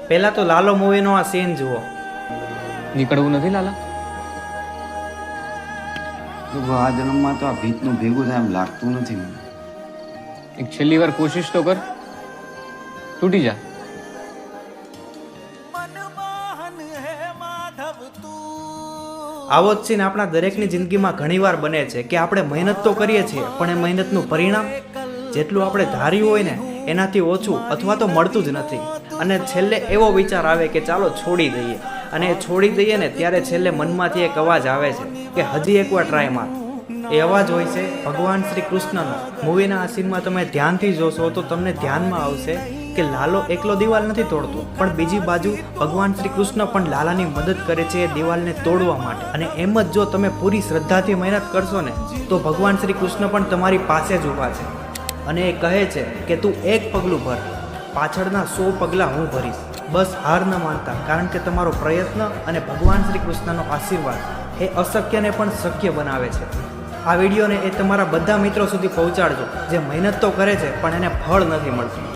પહેલા તો લાલો મૂવીનો આ સીન જુઓ. નીકળવું નથી લાલા? આ જન્મમાં તો આ ભીતનું ભેગું થાય એમ લાગતું નથી મને. એક છેલ્લી વાર કોશિશ તો કર, તૂટી જા. આવો જ સીન આપણા દરેકની જિંદગીમાં ઘણીવાર બને છે કે આપણે મહેનત તો કરીએ છીએ પણ એ મહેનતનું પરિણામ જેટલું આપણે ધાર્યું હોય ને એનાથી ઓછું અથવા તો મળતું જ નથી. અને છેલ્લે એવો વિચાર આવે કે ચાલો છોડી દઈએ, અને એ છોડી દઈએ ને ત્યારે છેલ્લે મનમાંથી એક અવાજ આવે છે કે હજી એકવાર ટ્રાય માર. એ અવાજ હોય છે ભગવાન શ્રી કૃષ્ણનો. મૂવીના આ સીનમાં તમે ધ્યાનથી જોશો તો તમને ધ્યાનમાં આવશે કે લાલો એકલો દિવાલ નથી તોડતો, પણ બીજી બાજુ ભગવાન શ્રી કૃષ્ણ પણ લાલાની મદદ કરે છે એ દિવાલને તોડવા માટે. અને એમ જ જો તમે પૂરી શ્રદ્ધાથી મહેનત કરશો ને તો ભગવાન શ્રી કૃષ્ણ પણ તમારી પાસે જ ઊભા છે અને એ કહે છે કે તું એક પગલું ભર, પાછળના 100 પગલાં હું ભરીશ. બસ હાર ન માનતા, કારણ કે તમારો પ્રયત્ન અને ભગવાન શ્રી કૃષ્ણનો આશીર્વાદ એ અશક્યને પણ શક્ય બનાવે છે. આ વિડીયોને એ તમારા બધા મિત્રો સુધી પહોંચાડજો જે મહેનત તો કરે છે પણ એને ફળ નથી મળતું.